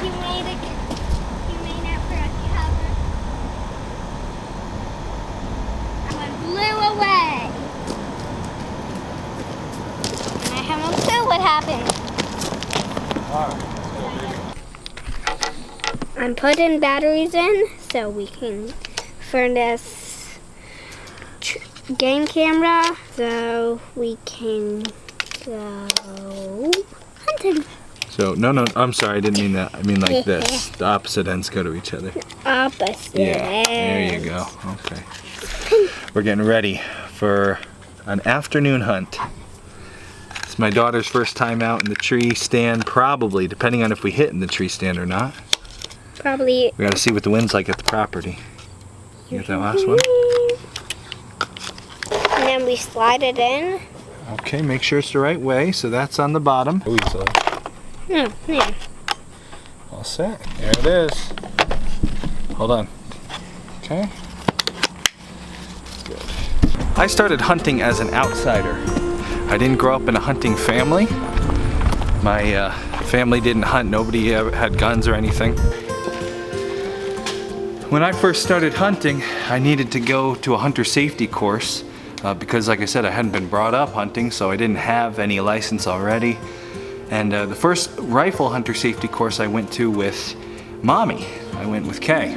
You made it for a cover. One blew away. And I have no clue what happened. I'm putting batteries in so we can furnace game camera so we can go hunting. So, no, I'm sorry, I didn't mean that. I mean like this. The opposite ends go to each other. Opposite Yeah, there you go. Okay. We're getting ready for an afternoon hunt. It's my daughter's first time out in the tree stand, probably, depending on if we hit in the tree stand or not. Probably. We gotta see what the wind's like at the property. You get that last one? And then we slide it in. Okay, make sure it's the right way. So that's on the bottom. Yeah. All set. There it is. Hold on. Okay. Good. I started hunting as an outsider. I didn't grow up in a hunting family. My family didn't hunt. Nobody had guns or anything. When I first started hunting, I needed to go to a hunter safety course because, like I said, I hadn't been brought up hunting, so I didn't have any license already. And the first rifle hunter safety course I went to with Mommy. I went with Kay.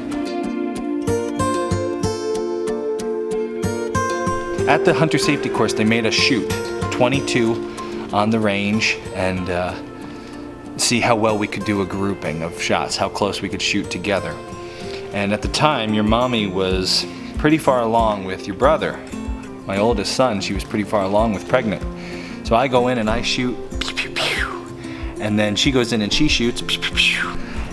At the hunter safety course, they made us shoot 22 on the range and see how well we could do a grouping of shots, how close we could shoot together. And at the time, your mommy was pretty far along with your brother. My oldest son, she was pretty far along with pregnant. So I go in and I shoot, pew, pew, pew. And then she goes in and she shoots, pew, pew, pew.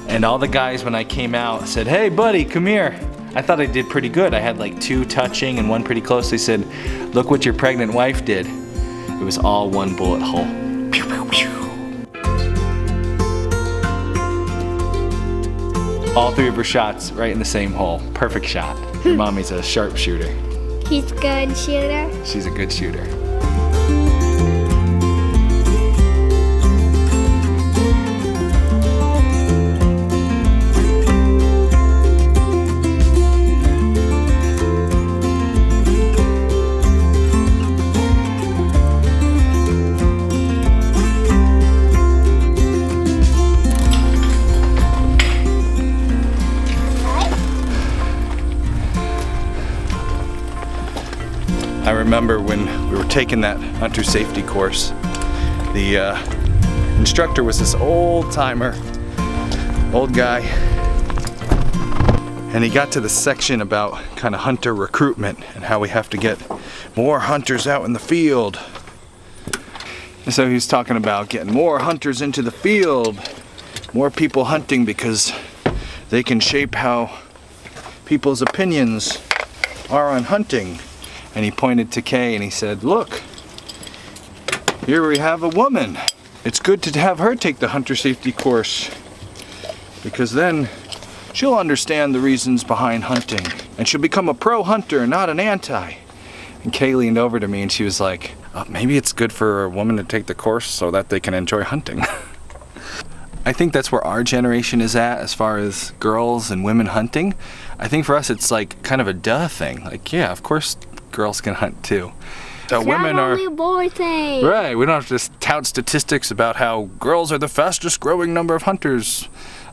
And all the guys, when I came out, said, "Hey buddy, come here." I thought I did pretty good. I had like 2 touching and 1 pretty close. They said, "Look what your pregnant wife did." It was all 1 bullet hole. Pew, pew, pew. All 3 of her shots right in the same hole. Perfect shot. Your mommy's a sharpshooter. He's a good shooter. She's a good shooter. I remember when we were taking that hunter safety course, the instructor was this old timer, old guy, and he got to the section about kind of hunter recruitment and how we have to get more hunters out in the field. And so he was talking about getting more hunters into the field, more people hunting because they can shape how people's opinions are on hunting. And he pointed to Kay and he said, "Look, here we have a woman. It's good to have her take the hunter safety course because then she'll understand the reasons behind hunting and she'll become a pro hunter, not an anti." And Kay leaned over to me and she was like, "Oh, maybe it's good for a woman to take the course so that they can enjoy hunting." I think that's where our generation is at as far as girls and women hunting. I think for us it's like kind of a duh thing. Like, yeah, of course girls can hunt too. So women are only a boy thing. Right, we don't have to just tout statistics about how girls are the fastest growing number of hunters.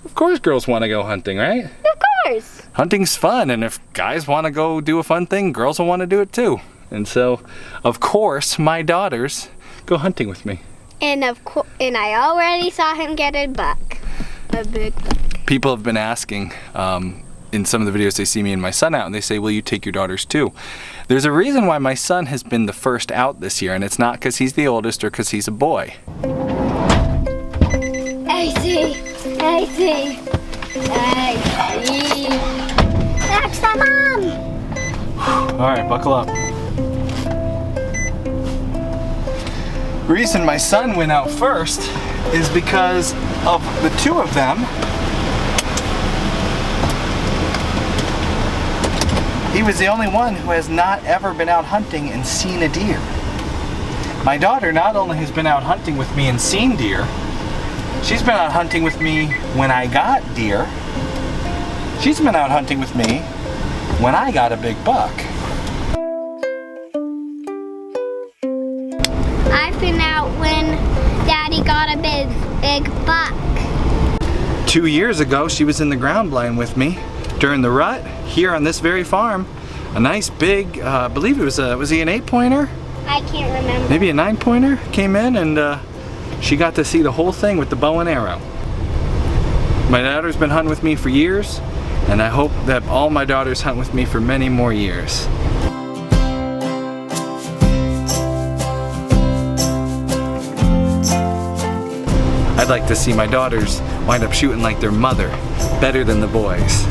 Of course girls want to go hunting, right? Of course. Hunting's fun, and if guys want to go do a fun thing, girls will want to do it too. And so, of course, my daughters go hunting with me. And and I already saw him get a buck. A big buck. People have been asking in some of the videos they see me and my son out, and they say, "Will you take your daughters too?" There's a reason why my son has been the first out this year, and it's not because he's the oldest or because he's a boy. I see. That's the mom. All right, buckle up. The reason my son went out first is because of the 2 of them. He was the only one who has not ever been out hunting and seen a deer. My daughter not only has been out hunting with me and seen deer, She's been out hunting with me when I got deer. She's been out hunting with me when I got a big buck. I've been out when Daddy got a big buck. 2 years ago, she was in the ground blind with me during the rut here on this very farm. A nice big, I believe it was he an 8-pointer? I can't remember. Maybe a 9-pointer came in, and she got to see the whole thing with the bow and arrow. My daughter's been hunting with me for years, and I hope that all my daughters hunt with me for many more years. I'd like to see my daughters wind up shooting like their mother, better than the boys.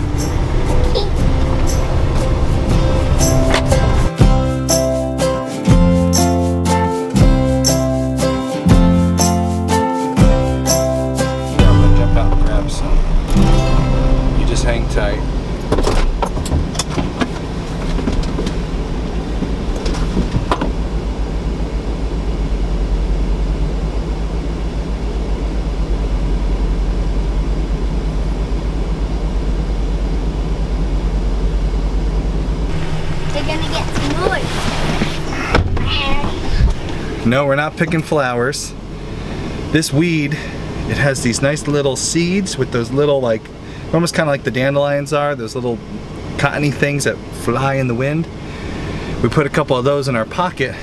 I'm gonna jump out and grab some. You just hang tight. No, we're not picking flowers. This weed, it has these nice little seeds with those little, like, almost kind of like the dandelions are, those little cottony things that fly in the wind. We put a couple of those in our pocket,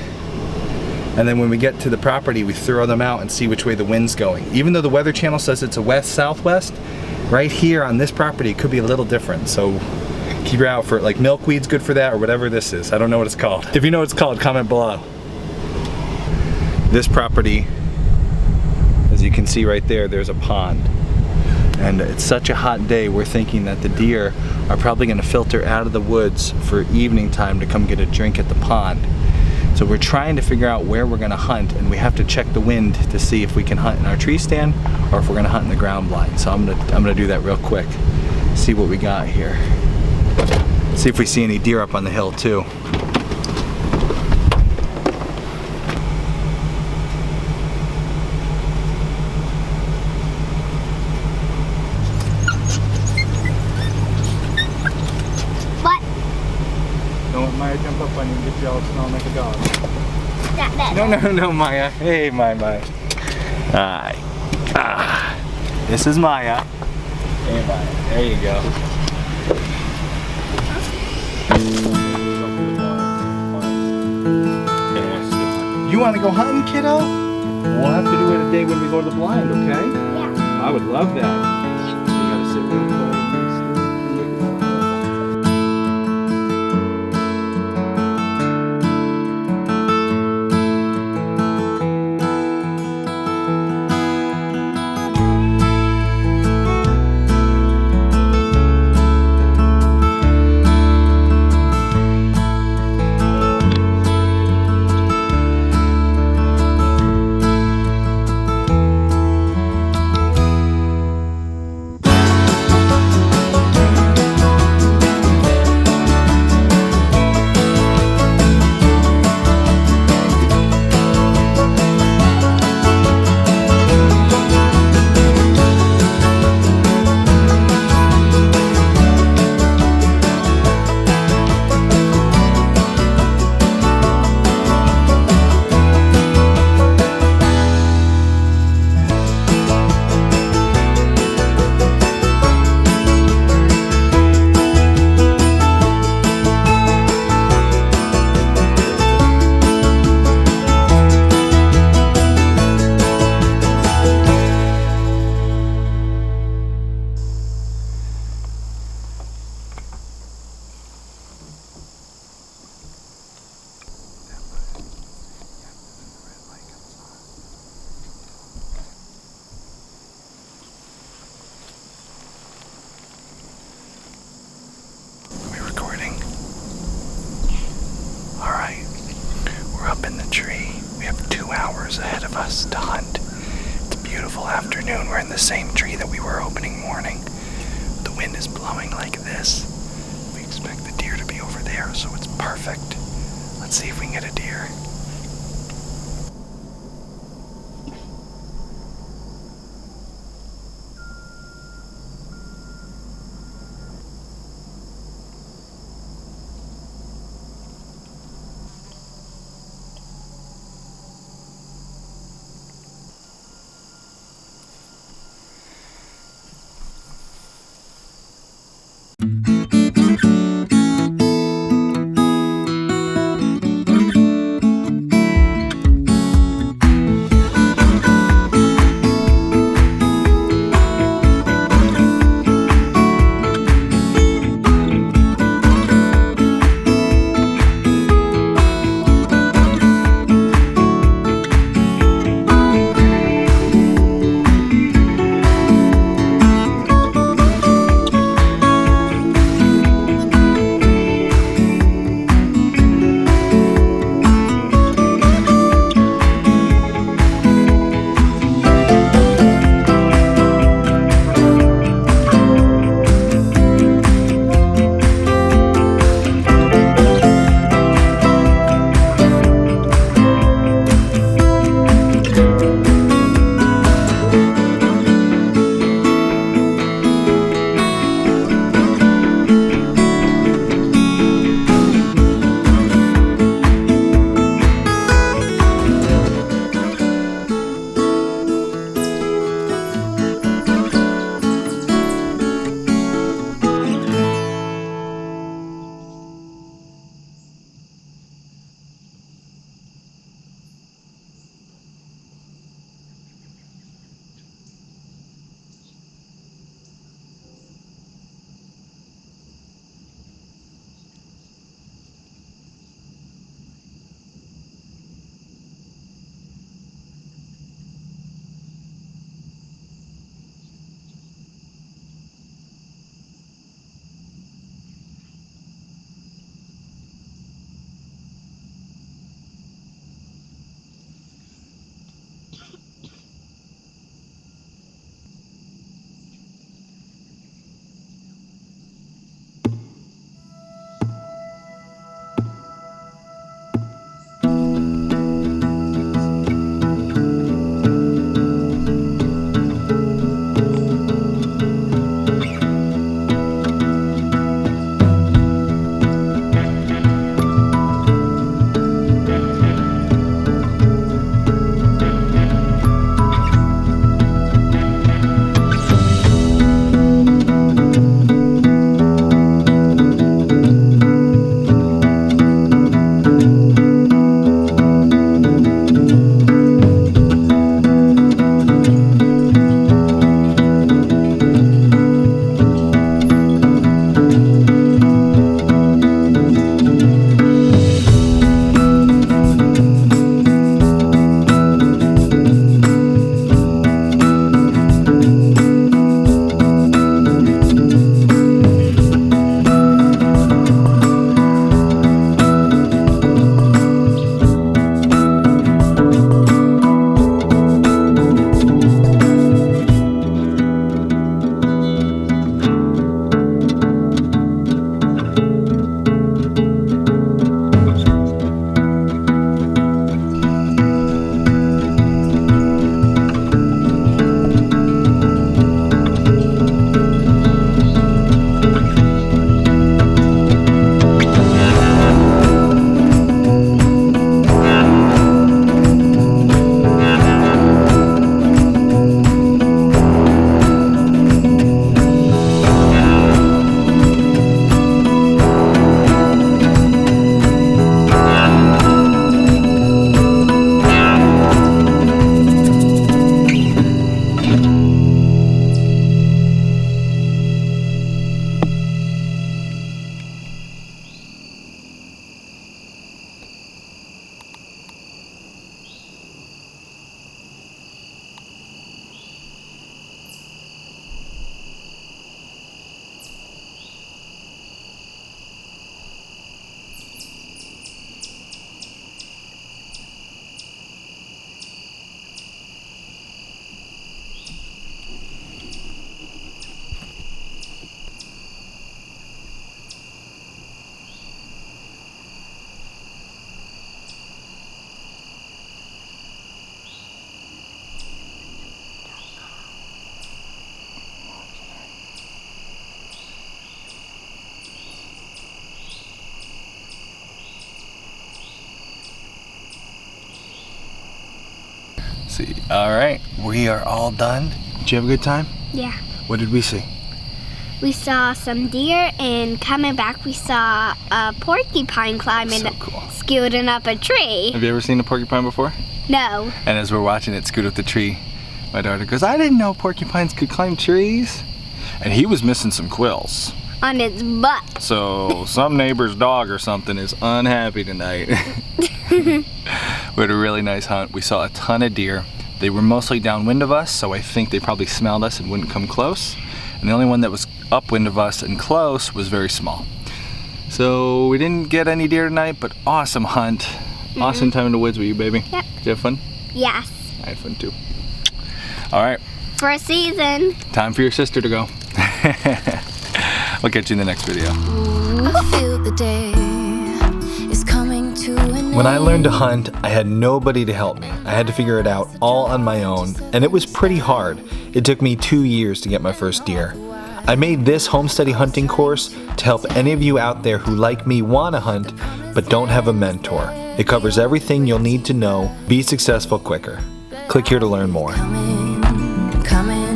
and then when we get to the property, we throw them out and see which way the wind's going. Even though the Weather Channel says it's a west-southwest, right here on this property it could be a little different. So keep your eye out for it. Like milkweed's good for that, or whatever this is. I don't know what it's called. If you know what it's called, comment below. This property, as you can see right there, there's a pond. And it's such a hot day, we're thinking that the deer are probably gonna filter out of the woods for evening time to come get a drink at the pond. So we're trying to figure out where we're gonna hunt, and we have to check the wind to see if we can hunt in our tree stand or if we're gonna hunt in the ground blind. So I'm gonna do that real quick. See what we got here. See if we see any deer up on the hill too. Don't let Maya jump up on you and get you all smelling like a dog. No, Maya. Hey, Maya. Hi. This is Maya. Hey, Maya. There you go. You want to go hunting, kiddo? We'll have to do it a day when we go to the blind, okay? Yeah. I would love that. You gotta sit real quick. Ahead of us to hunt. It's a beautiful afternoon. We're in the same tree that we were opening morning. The wind is blowing like this. We expect the deer to be over there, so it's perfect. Let's see if we can get a deer. See, all right, we are all done. Did you have a good time? Yeah. What did we see? We saw some deer, and coming back we saw a porcupine climbing, So cool. scooting up a tree. Have you ever seen a porcupine before? No. And as we're watching it scoot up the tree, my daughter goes, I didn't know porcupines could climb trees. And he was missing some quills. On its butt. So some neighbor's dog or something is unhappy tonight. We had a really nice hunt. We saw a ton of deer. They were mostly downwind of us, so I think they probably smelled us and wouldn't come close. And the only one that was upwind of us and close was very small. So we didn't get any deer tonight, but awesome hunt. Awesome time in the woods with you, baby. Yep. Did you have fun? Yes. I had fun too. All right. For a season. Time for your sister to go. I'll catch you in the next video. I feel the day is coming to an end. When I learned to hunt, I had nobody to help me. I had to figure it out all on my own, and it was pretty hard. It took me 2 years to get my first deer. I made this Homesteady hunting course to help any of you out there who, like me, want to hunt but don't have a mentor. It covers everything you'll need to know. Be successful quicker. Click here to learn more. Coming